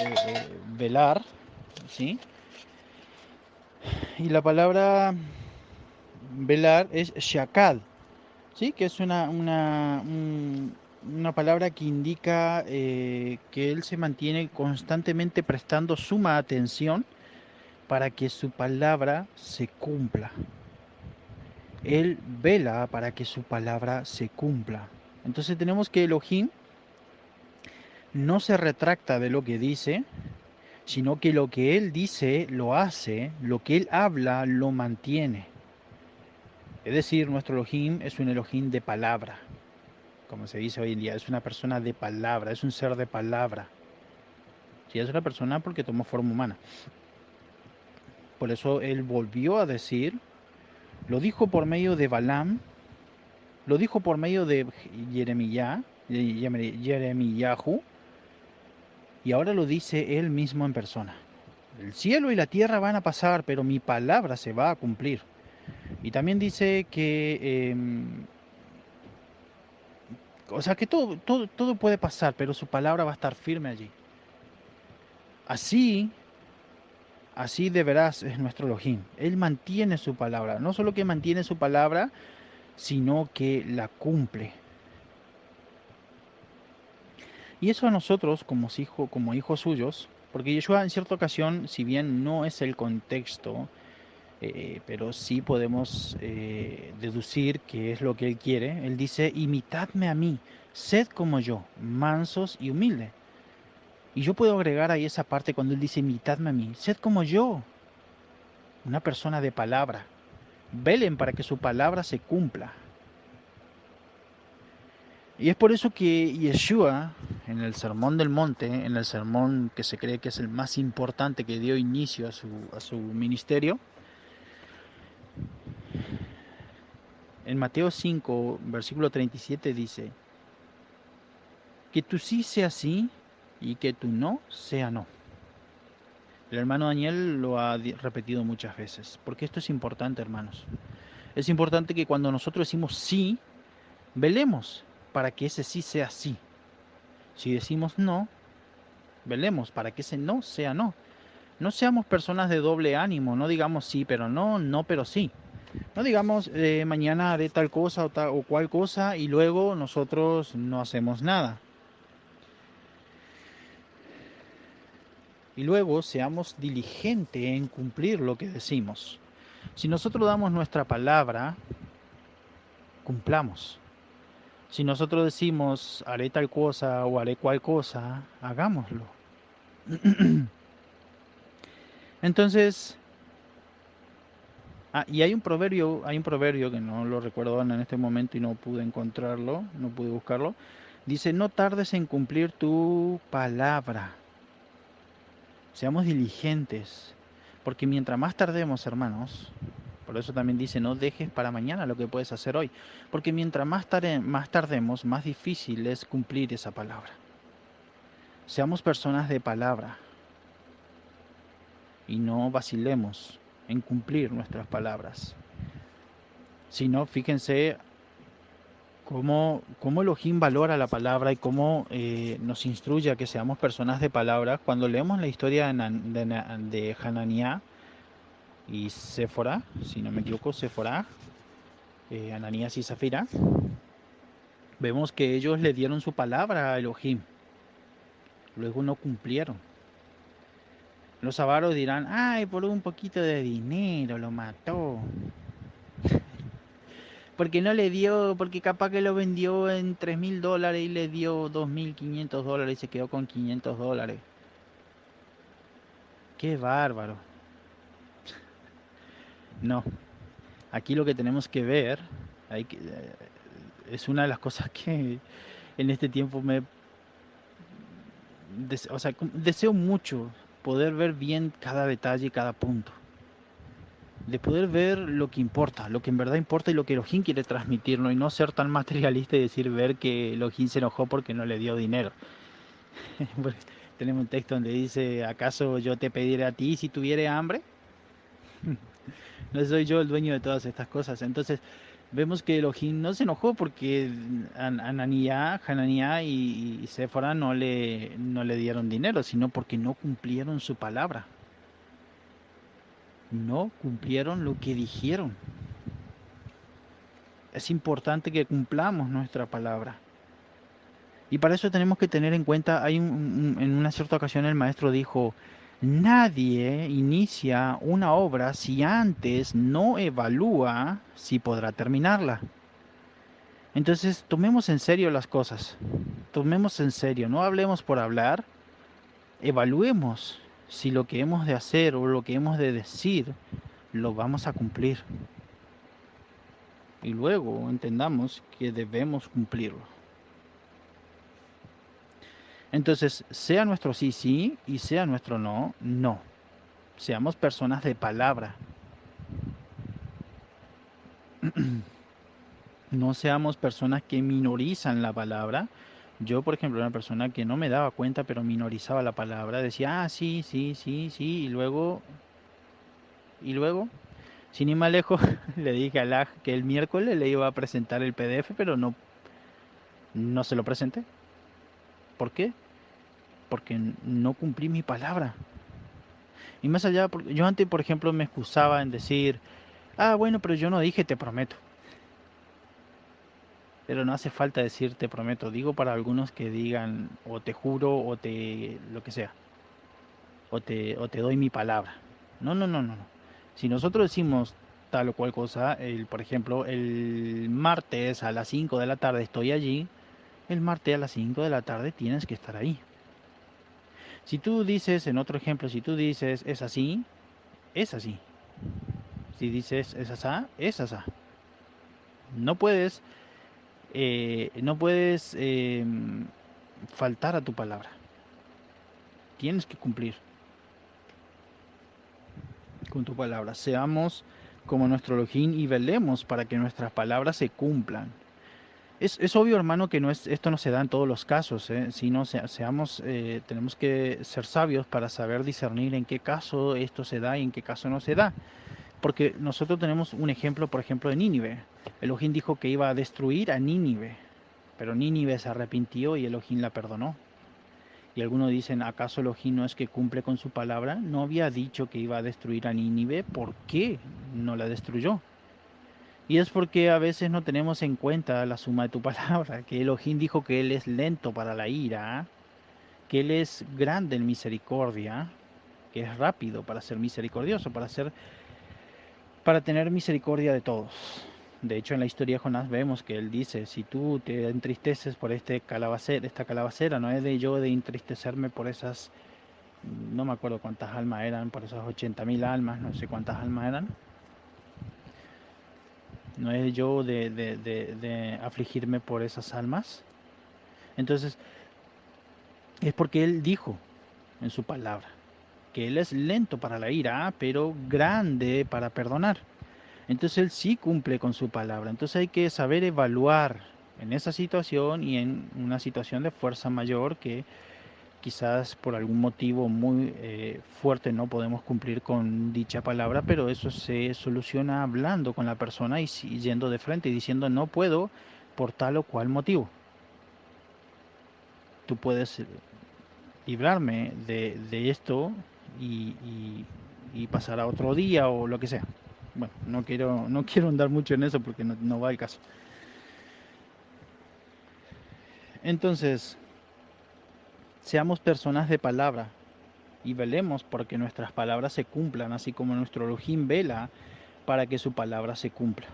Speaker 1: velar, ¿sí? Y la palabra velar es shakad, ¿sí? Que es una palabra que indica que él se mantiene constantemente prestando suma atención para que su palabra se cumpla. Él vela para que su palabra se cumpla. Entonces tenemos que Elohim no se retracta de lo que dice, sino que lo que él dice lo hace, lo que él habla lo mantiene. Es decir, nuestro Elohim es un Elohim de palabra, como se dice hoy en día, es una persona de palabra, es un ser de palabra. Si es una persona porque tomó forma humana. Por eso él volvió a decir, lo dijo por medio de Balaam, lo dijo por medio de Jeremiyahu, y ahora lo dice él mismo en persona. El cielo y la tierra van a pasar, pero mi palabra se va a cumplir. Y también dice que, o sea, que todo puede pasar, pero su palabra va a estar firme allí. Así, así de veras es nuestro Elohim. Él mantiene su palabra. No solo que mantiene su palabra, sino que la cumple. Y eso a nosotros, como hijos suyos, porque Yeshua en cierta ocasión, si bien no es el contexto, pero sí podemos deducir que es lo que Él quiere. Él dice, imitadme a mí, sed como yo, mansos y humildes. Y yo puedo agregar ahí esa parte cuando Él dice, imitadme a mí, sed como yo, una persona de palabra. Velen para que su palabra se cumpla. Y es por eso que Yeshua, en el Sermón del Monte, en el sermón que se cree que es el más importante que dio inicio a su ministerio, en Mateo 5, versículo 37 dice, que tu sí sea sí y que tu no sea no. El hermano Daniel lo ha repetido muchas veces, porque esto es importante, hermanos. Es importante que cuando nosotros decimos sí, velemos para que ese sí sea sí. Si decimos no, velemos para que ese no sea no. No seamos personas de doble ánimo, no digamos sí pero no, no pero sí. No digamos mañana haré tal cosa o cual cosa y luego nosotros no hacemos nada. Y luego seamos diligentes en cumplir lo que decimos. Si nosotros damos nuestra palabra, cumplamos. Si nosotros decimos haré tal cosa o haré cual cosa, hagámoslo. Entonces, y hay un proverbio que no lo recuerdo en este momento y no pude encontrarlo, no pude buscarlo. Dice, no tardes en cumplir tu palabra. Seamos diligentes, porque mientras más tardemos, hermanos, por eso también dice, no dejes para mañana lo que puedes hacer hoy, porque mientras más tardemos, más difícil es cumplir esa palabra. Seamos personas de palabra y no vacilemos en cumplir nuestras palabras. Si no, fíjense cómo Elohim valora la palabra y cómo nos instruye a que seamos personas de palabra. Cuando leemos la historia de Hananías y Séfora, si no me equivoco, Séfora, Ananías y Zafira, vemos que ellos le dieron su palabra a Elohim, luego no cumplieron. Los avaros dirán, ay, por un poquito de dinero lo mató. Porque no le dio, porque capaz que lo vendió en $3.000 y le dio $2.500 y se quedó con $500. Qué bárbaro. No, aquí lo que tenemos que ver es una de las cosas que en este tiempo o sea, deseo mucho poder ver bien cada detalle y cada punto. De poder ver lo que importa, lo que en verdad importa y lo que Elohim quiere transmitirnos y no ser tan materialista y decir ver que Elohim se enojó porque no le dio dinero. Tenemos un texto donde dice, ¿acaso yo te pediré a ti si tuviera hambre? ¿No soy yo el dueño de todas estas cosas? Entonces, vemos que Elohim no se enojó porque Hananiah y Séfora no le dieron dinero, sino porque no cumplieron su palabra. No cumplieron lo que dijeron. Es importante que cumplamos nuestra palabra. Y para eso tenemos que tener en cuenta, en una cierta ocasión el maestro dijo, nadie inicia una obra si antes no evalúa si podrá terminarla. Entonces, tomemos en serio las cosas, tomemos en serio, no hablemos por hablar, evaluemos si lo que hemos de hacer o lo que hemos de decir lo vamos a cumplir. Y luego entendamos que debemos cumplirlo. Entonces, sea nuestro sí, sí, y sea nuestro no, no. Seamos personas de palabra. No seamos personas que minorizan la palabra. Yo, por ejemplo, era una persona que no me daba cuenta, pero minorizaba la palabra. Decía, sí, sí, sí, sí, y luego, sin ir más lejos, le dije a Laj que el miércoles le iba a presentar el PDF, pero no se lo presenté. ¿Por qué? Porque no cumplí mi palabra. Y más allá, porque yo antes, por ejemplo, me excusaba en decir, bueno, pero yo no dije te prometo. Pero no hace falta decir te prometo. Digo para algunos que digan o te juro o lo que sea. O te doy mi palabra. No, no, no, no, no. Si nosotros decimos tal o cual cosa, por ejemplo, el martes a las 5 de la tarde estoy allí, el martes a las 5 de la tarde tienes que estar ahí. Si tú dices, en otro ejemplo, si tú dices es así, es así. Si dices es asá, es asá. No puedes No puedes faltar a tu palabra. Tienes que cumplir con tu palabra. Seamos como nuestro Elohim y velemos para que nuestras palabras se cumplan. Es obvio, hermano, que esto no se da en todos los casos, sino tenemos que ser sabios para saber discernir en qué caso esto se da y en qué caso no se da. Porque nosotros tenemos un ejemplo, por ejemplo, de Nínive. Elohim dijo que iba a destruir a Nínive, pero Nínive se arrepintió y Elohim la perdonó. Y algunos dicen, ¿acaso Elohim no es que cumple con su palabra? ¿No había dicho que iba a destruir a Nínive? ¿Por qué no la destruyó? Y es porque a veces no tenemos en cuenta la suma de tu palabra, que Elohim dijo que Él es lento para la ira, que Él es grande en misericordia, que es rápido para ser misericordioso, para tener misericordia de todos. De hecho, en la historia de Jonás vemos que él dice, si tú te entristeces por esta calabacera, no es de yo de entristecerme por esas, no me acuerdo cuántas almas eran, por esas 80.000 almas, no sé cuántas almas eran, no es yo de afligirme por esas almas. Entonces, es porque él dijo en su palabra que él es lento para la ira, pero grande para perdonar. Entonces él sí cumple con su palabra. Entonces hay que saber evaluar en esa situación y en una situación de fuerza mayor que quizás por algún motivo muy fuerte no podemos cumplir con dicha palabra, pero eso se soluciona hablando con la persona y yendo de frente y diciendo no puedo por tal o cual motivo. Tú puedes librarme de esto y, y pasar a otro día o lo que sea. Bueno, no quiero andar mucho en eso porque no va el caso. Entonces, seamos personas de palabra y velemos porque nuestras palabras se cumplan, así como nuestro Elohim vela para que su palabra se cumpla.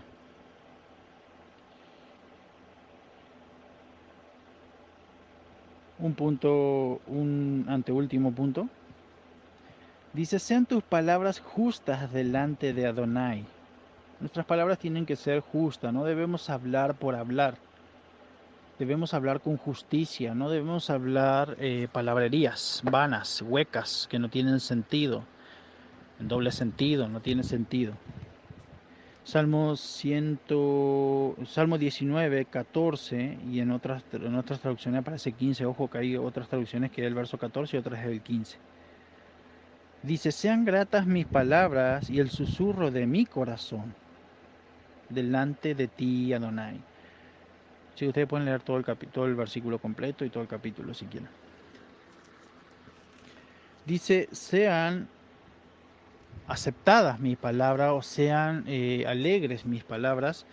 Speaker 1: Un anteúltimo punto. Dice, sean tus palabras justas delante de Adonai. Nuestras palabras tienen que ser justas, no debemos hablar por hablar. Debemos hablar con justicia, no debemos hablar palabrerías vanas, huecas, que no tienen sentido, en doble sentido, no tiene sentido. Salmo 19, 14 y en otras traducciones aparece 15. Ojo que hay otras traducciones que es el verso 14 y otras es el 15. Dice, sean gratas mis palabras y el susurro de mi corazón delante de ti, Adonai. Si ustedes pueden leer todo el versículo completo y todo el capítulo si quieren. Dice, sean aceptadas mis palabras o sean alegres mis palabras,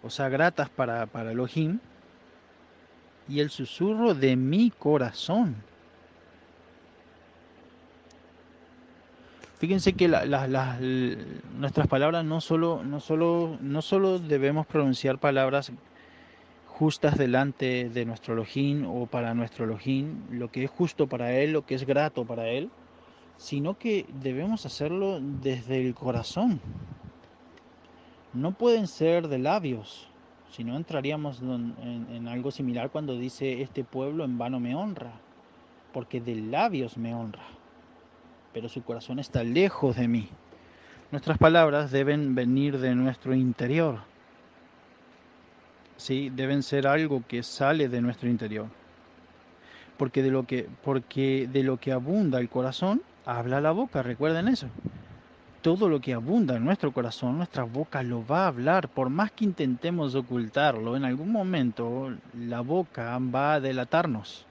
Speaker 1: o sea, gratas para Elohim, y el susurro de mi corazón. Fíjense que nuestras palabras no solo debemos pronunciar palabras justas delante de nuestro Elohim o para nuestro Elohim, lo que es justo para Él, lo que es grato para Él, sino que debemos hacerlo desde el corazón. No pueden ser de labios, si no entraríamos en algo similar cuando dice este pueblo en vano me honra, porque de labios me honra, pero su corazón está lejos de mí. Nuestras palabras deben venir de nuestro interior, ¿sí? Deben ser algo que sale de nuestro interior, porque de lo que abunda el corazón, habla la boca, recuerden eso. Todo lo que abunda en nuestro corazón, nuestra boca lo va a hablar. Por más que intentemos ocultarlo, en algún momento la boca va a delatarnos.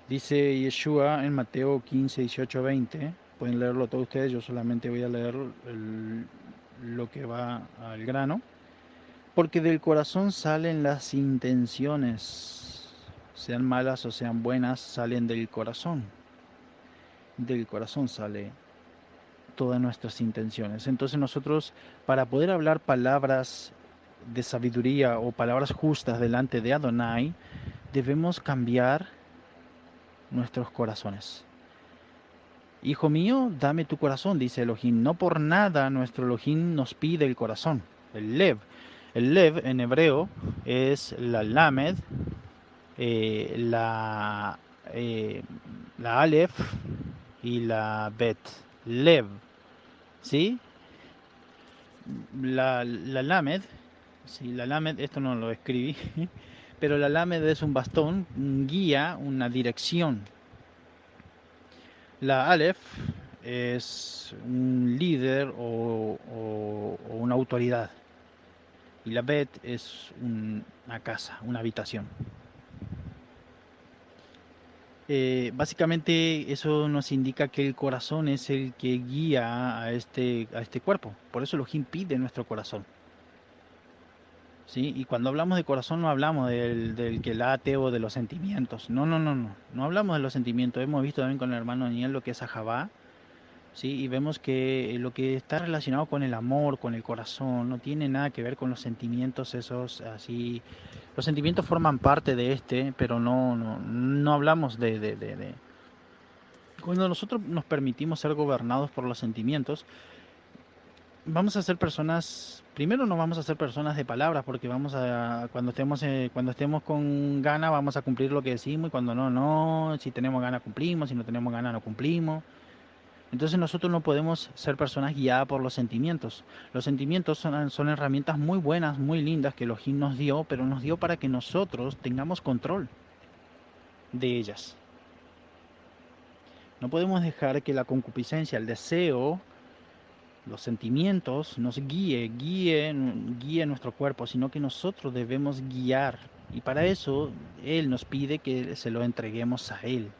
Speaker 1: Dice Yeshua en Mateo 15, 18, 20. Pueden leerlo todos ustedes, yo solamente voy a leer lo que va al grano. Porque del corazón salen las intenciones, sean malas o sean buenas, salen del corazón. Del corazón sale todas nuestras intenciones. Entonces nosotros, para poder hablar palabras de sabiduría o palabras justas delante de Adonai, debemos cambiar nuestros corazones. Hijo mío, dame tu corazón, dice Elohim. No por nada nuestro Elohim nos pide el corazón, el lev. El lev en hebreo es la lamed, eh, la, eh, la alef y la bet. Lev, ¿sí? La lamed, sí, la lamed, esto no lo escribí, pero la lamed es un bastón, un guía, una dirección. La Aleph es un líder o una autoridad. Y la Bet es una casa, una habitación. Básicamente eso nos indica que el corazón es el que guía a este cuerpo. Por eso Elohim pide nuestro corazón. ¿Sí? Y cuando hablamos de corazón no hablamos del que late o de los sentimientos. No, no, no, no. No hablamos de los sentimientos. Hemos visto también con el hermano Daniel lo que es Ahabá. Sí, y vemos que lo que está relacionado con el amor, con el corazón, no tiene nada que ver con los sentimientos esos así. Los sentimientos forman parte de este, pero no hablamos de. Cuando nosotros nos permitimos ser gobernados por los sentimientos, vamos a ser personas, primero no vamos a ser personas de palabras, porque vamos a, cuando estemos con gana, vamos a cumplir lo que decimos, y cuando no, no, si tenemos gana cumplimos, si no tenemos gana no cumplimos. Entonces nosotros no podemos ser personas guiadas por los sentimientos. Los sentimientos son herramientas muy buenas, muy lindas que Elohim nos dio, pero nos dio para que nosotros tengamos control de ellas. No podemos dejar que la concupiscencia, el deseo, los sentimientos nos guíe nuestro cuerpo, sino que nosotros debemos guiar. Y para eso Él nos pide que se lo entreguemos a Él.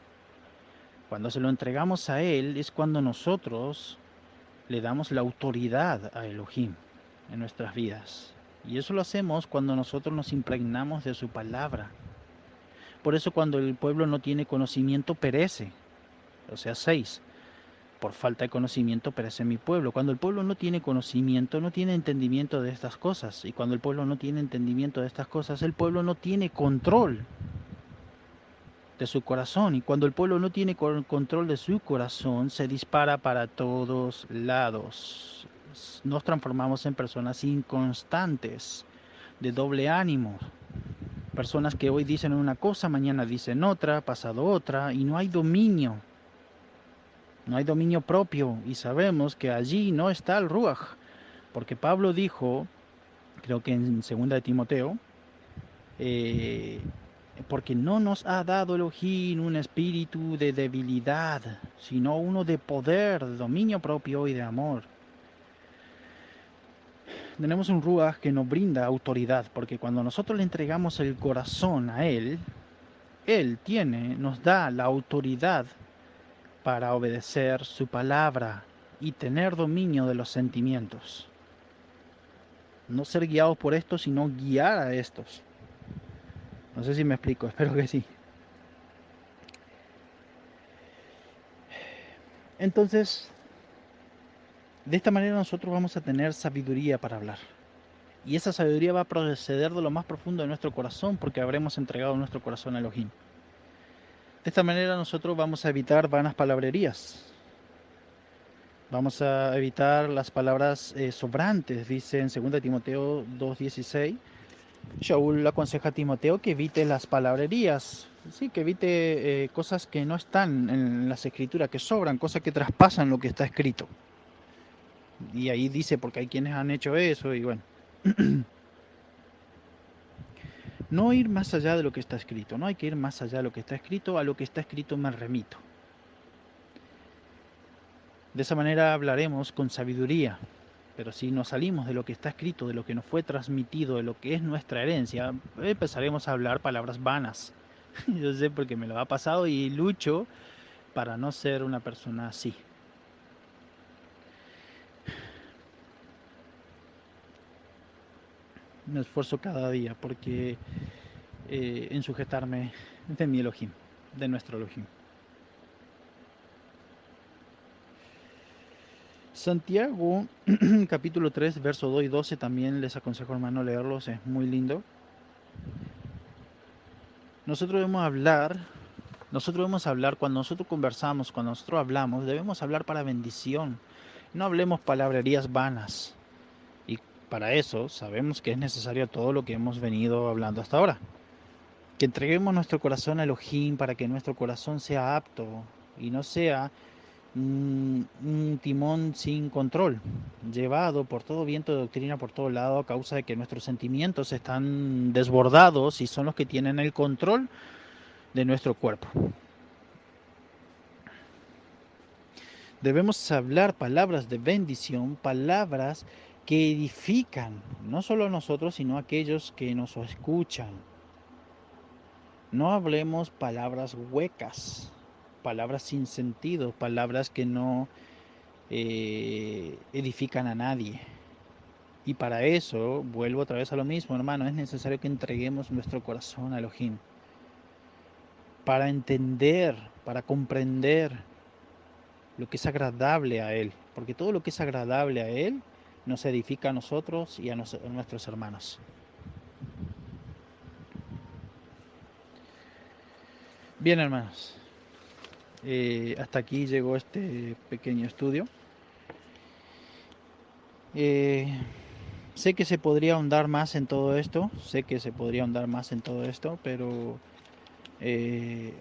Speaker 1: Cuando se lo entregamos a Él es cuando nosotros le damos la autoridad a Elohim en nuestras vidas. Y eso lo hacemos cuando nosotros nos impregnamos de su palabra. Por eso cuando el pueblo no tiene conocimiento perece. O sea, 6. Por falta de conocimiento perece mi pueblo. Cuando el pueblo no tiene conocimiento, no tiene entendimiento de estas cosas. Y cuando el pueblo no tiene entendimiento de estas cosas, el pueblo no tiene control de su corazón. Y cuando el pueblo no tiene control de su corazón, se dispara para todos lados. Nos transformamos en personas inconstantes, de doble ánimo. Personas que hoy dicen una cosa, mañana dicen otra, pasado otra, y no hay dominio. No hay dominio propio. Y sabemos que allí no está el Ruach. Porque Pablo dijo, creo que en 2 de Timoteo, eh, porque no nos ha dado Elohim un espíritu de debilidad, sino uno de poder, de dominio propio y de amor. Tenemos un Ruach que nos brinda autoridad, porque cuando nosotros le entregamos el corazón a Él, nos da la autoridad para obedecer su palabra y tener dominio de los sentimientos. No ser guiados por estos, sino guiar a estos. No sé si me explico, espero que sí. Entonces, de esta manera nosotros vamos a tener sabiduría para hablar. Y esa sabiduría va a proceder de lo más profundo de nuestro corazón porque habremos entregado nuestro corazón a Elohim. De esta manera nosotros vamos a evitar vanas palabrerías. Vamos a evitar las palabras sobrantes, dice en 2 Timoteo 2:16. Shaul aconseja a Timoteo que evite las palabrerías, sí, que evite cosas que no están en las escrituras, que sobran, cosas que traspasan lo que está escrito. Y ahí dice, porque hay quienes han hecho eso, y bueno. No ir más allá de lo que está escrito, no hay que ir más allá de lo que está escrito, a lo que está escrito me remito. De esa manera hablaremos con sabiduría, pero si nos salimos de lo que está escrito, de lo que nos fue transmitido, de lo que es nuestra herencia, empezaremos a hablar palabras vanas. Yo sé porque me lo ha pasado y lucho para no ser una persona así. Me esfuerzo cada día porque en sujetarme de mi Elohim, de nuestro Elohim. Santiago, capítulo 3, verso 2 y 12, también les aconsejo, hermano, leerlos, es muy lindo. Nosotros debemos hablar Nosotros debemos hablar, cuando nosotros conversamos, cuando nosotros hablamos, debemos hablar para bendición. No hablemos palabrerías vanas. Y para eso sabemos que es necesario todo lo que hemos venido hablando hasta ahora. Que entreguemos nuestro corazón a Elohim para que nuestro corazón sea apto y no sea un timón sin control, llevado por todo viento de doctrina por todo lado a causa de que nuestros sentimientos están desbordados y son los que tienen el control de nuestro cuerpo. Debemos hablar palabras de bendición, palabras que edifican, no solo a nosotros, sino a aquellos que nos escuchan. No hablemos palabras huecas, palabras sin sentido, palabras que no edifican a nadie. Y para eso, vuelvo otra vez a lo mismo, hermano, es necesario que entreguemos nuestro corazón a Elohim. Para entender, para comprender lo que es agradable a Él. Porque todo lo que es agradable a Él nos edifica a nosotros y a nuestros hermanos. Bien, hermanos. Hasta aquí llegó este pequeño estudio. Eh, sé que se podría ahondar más en todo esto, pero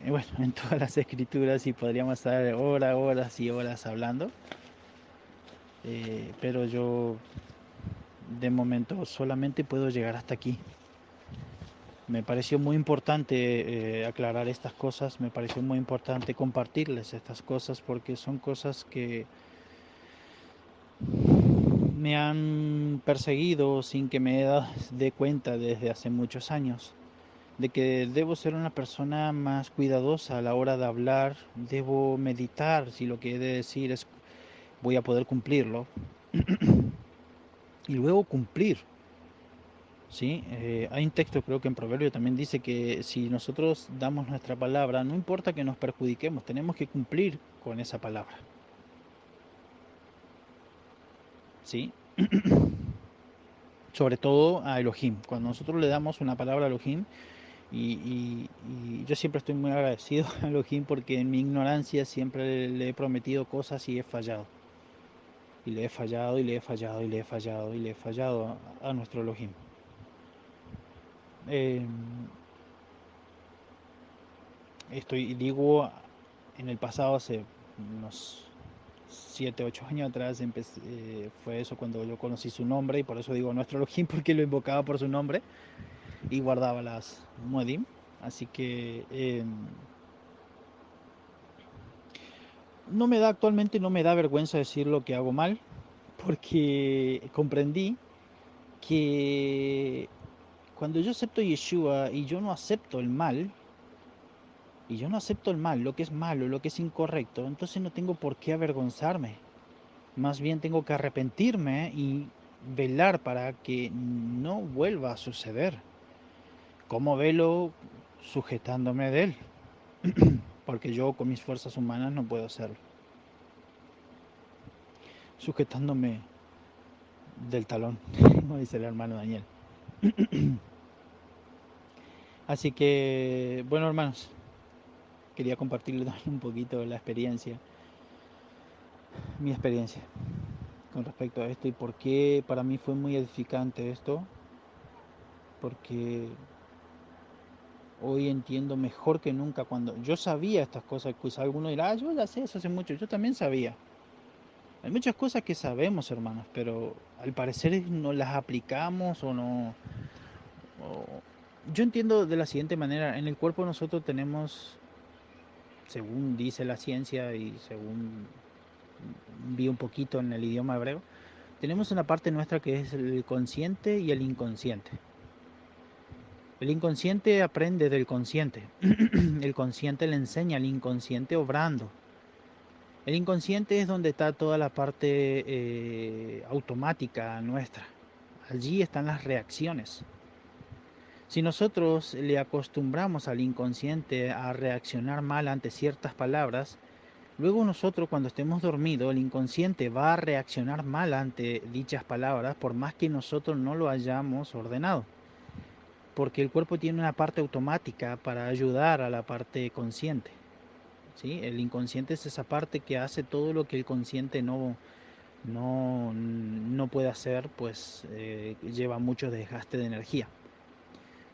Speaker 1: bueno, en todas las escrituras y podríamos estar horas y horas hablando, pero yo de momento solamente puedo llegar hasta aquí. Me pareció muy importante aclarar estas cosas, me pareció muy importante compartirles estas cosas porque son cosas que me han perseguido sin que me dé cuenta desde hace muchos años, de que debo ser una persona más cuidadosa a la hora de hablar, debo meditar si lo que he de decir es voy a poder cumplirlo y luego cumplir. ¿Sí? Hay un texto, creo que en Proverbio también dice que si nosotros damos nuestra palabra, no importa que nos perjudiquemos, tenemos que cumplir con esa palabra. ¿Sí? Sobre todo a Elohim. Cuando nosotros le damos una palabra a Elohim, y yo siempre estoy muy agradecido a Elohim porque en mi ignorancia siempre le he prometido cosas y he fallado. Y le he fallado, y le he fallado, y le he fallado, y le he fallado a nuestro Elohim. Eh, digo, en el pasado, hace unos 7, 8 años atrás, fue eso cuando yo conocí su nombre, y por eso digo nuestro Elohim, porque lo invocaba por su nombre y guardaba las Muedim. Así que actualmente no me da vergüenza decir lo que hago mal, porque comprendí que cuando yo acepto Yeshua y yo no acepto el mal, lo que es malo, lo que es incorrecto, entonces no tengo por qué avergonzarme. Más bien tengo que arrepentirme y velar para que no vuelva a suceder. ¿Cómo velo? Sujetándome de él, porque yo con mis fuerzas humanas no puedo hacerlo. Sujetándome del talón, como dice el hermano Daniel. Así que, bueno, hermanos, quería compartirles un poquito la experiencia, mi experiencia con respecto a esto y por qué para mí fue muy edificante esto, porque hoy entiendo mejor que nunca cuando yo sabía estas cosas, quizá alguno dirá, yo ya sé eso hace mucho, yo también sabía. Hay muchas cosas que sabemos, hermanos, pero al parecer no las aplicamos o no. o- Yo entiendo de la siguiente manera, en el cuerpo nosotros tenemos, según dice la ciencia y según vi un poquito en el idioma hebreo, tenemos una parte nuestra que es el consciente y el inconsciente. El inconsciente aprende del consciente. El consciente le enseña al inconsciente obrando. El inconsciente es donde está toda la parte automática nuestra. Allí están las reacciones. Si nosotros le acostumbramos al inconsciente a reaccionar mal ante ciertas palabras, luego nosotros cuando estemos dormidos, el inconsciente va a reaccionar mal ante dichas palabras por más que nosotros no lo hayamos ordenado. porque el cuerpo tiene una parte automática para ayudar a la parte consciente. ¿Sí? El inconsciente es esa parte que hace todo lo que el consciente no puede hacer, pues lleva mucho desgaste de energía.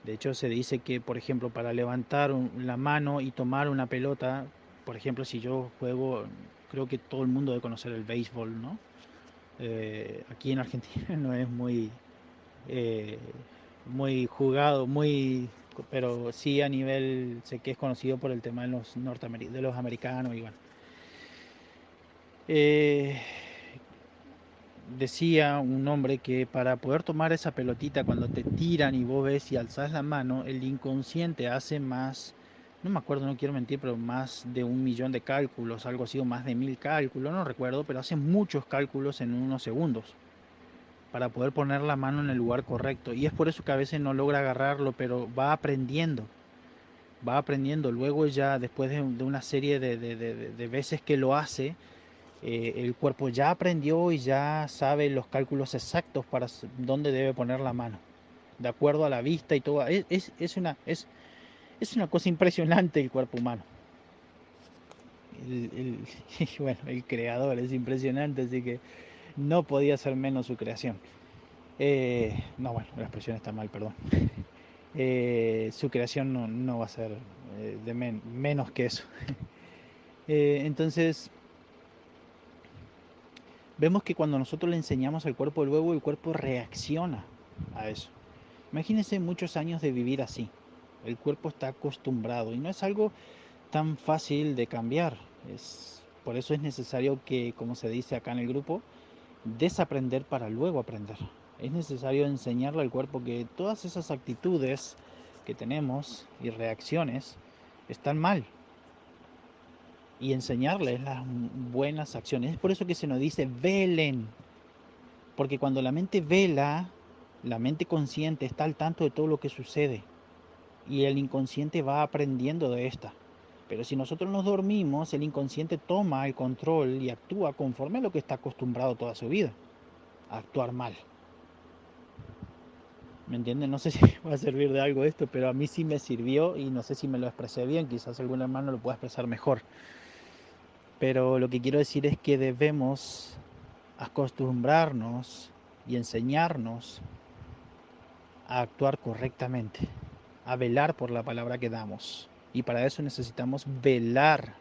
Speaker 1: De hecho, se dice que, por ejemplo, para levantar la mano y tomar una pelota, por ejemplo, si yo juego, creo que todo el mundo debe conocer el béisbol, ¿no? Aquí en Argentina no es eh, muy jugado, pero sí a nivel, sé que es conocido por el tema de de los americanos y bueno. Eh, Decía un hombre que para poder tomar esa pelotita cuando te tiran y vos ves y alzas la mano, el inconsciente hace más, no me acuerdo, no quiero mentir, pero más de 1 millón de cálculos, algo así, o más de 1000 cálculos, no recuerdo, pero hace muchos cálculos en unos segundos para poder poner la mano en el lugar correcto. Y es por eso que a veces no logra agarrarlo, pero va aprendiendo. Luego ya después de una serie de veces que lo hace, el cuerpo ya aprendió y ya sabe los cálculos exactos para dónde debe poner la mano, de acuerdo a la vista y todo. Es una cosa impresionante el cuerpo humano. El, bueno, el creador es impresionante, así que no podía ser menos su creación. No, bueno, la expresión está mal, perdón. Su creación no va a ser menos que eso. Entonces, vemos que cuando nosotros le enseñamos al cuerpo luego, el cuerpo reacciona a eso. Imagínense muchos años de vivir así. El cuerpo está acostumbrado y no es algo tan fácil de cambiar. Por eso es necesario que, como se dice acá en el grupo, desaprender para luego aprender. Es necesario enseñarle al cuerpo que todas esas actitudes que tenemos y reacciones están mal y enseñarles las buenas acciones. Es por eso que se nos dice velen, porque cuando la mente vela, la mente consciente está al tanto de todo lo que sucede y el inconsciente va aprendiendo de esta. Pero si nosotros nos dormimos, el inconsciente toma el control y actúa conforme a lo que está acostumbrado toda su vida, a actuar mal. ¿Me entienden? No sé si va a servir de algo esto, pero a mí sí me sirvió y no sé si me lo expresé bien, quizás algún hermano lo pueda expresar mejor. Pero lo que quiero decir es que debemos acostumbrarnos y enseñarnos a actuar correctamente, a velar por la palabra que damos. Y para eso necesitamos velar,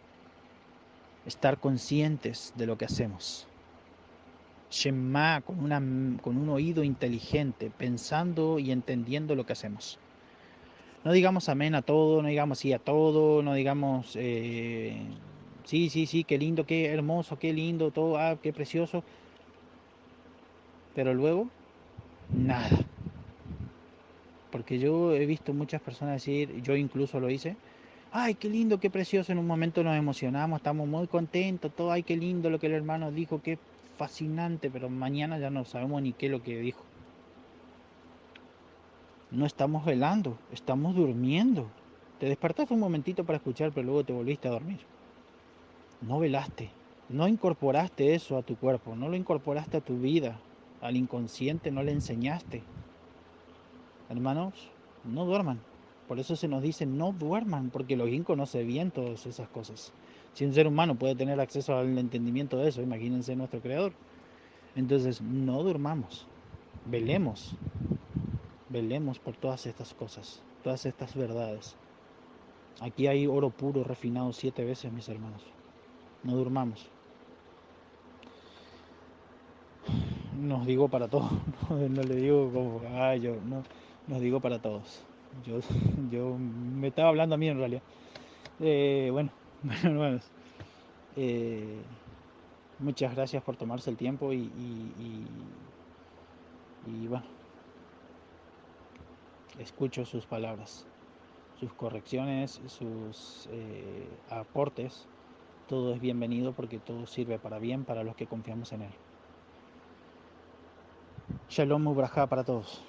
Speaker 1: estar conscientes de lo que hacemos. Shema, con un oído inteligente, pensando y entendiendo lo que hacemos. No digamos amén a todo, no digamos sí a todo, no digamos sí, sí, sí, qué lindo, qué hermoso, qué lindo, todo, ah, qué precioso. Pero luego, nada. Porque yo he visto muchas personas decir, yo incluso lo hice, ay, qué lindo, qué precioso, en un momento nos emocionamos, estamos muy contentos, todo, ay, qué lindo lo que el hermano dijo, qué fascinante, pero mañana ya no sabemos ni qué es lo que dijo. No estamos velando, estamos durmiendo. Te despertaste un momentito para escuchar, pero luego te volviste a dormir. No velaste, no incorporaste eso a tu cuerpo, no lo incorporaste a tu vida, al inconsciente no le enseñaste. Hermanos, no duerman. Por eso se nos dice no duerman, porque los ginkgo no se bien todas esas cosas. Si un ser humano puede tener acceso al entendimiento de eso, imagínense nuestro creador. Entonces, no durmamos, velemos, velemos por todas estas cosas, todas estas verdades. Aquí hay oro puro refinado 7 veces, mis hermanos. No durmamos. Nos digo para todos, no le digo como, yo, no, nos digo para todos. Yo, yo me estaba hablando a mí en realidad. Bueno, bueno, hermanos, eh, muchas gracias por tomarse el tiempo y bueno, escucho sus palabras, sus correcciones, sus aportes. Todo es bienvenido porque todo sirve para bien para los que confiamos en Él. Shalom Ubrajá para todos.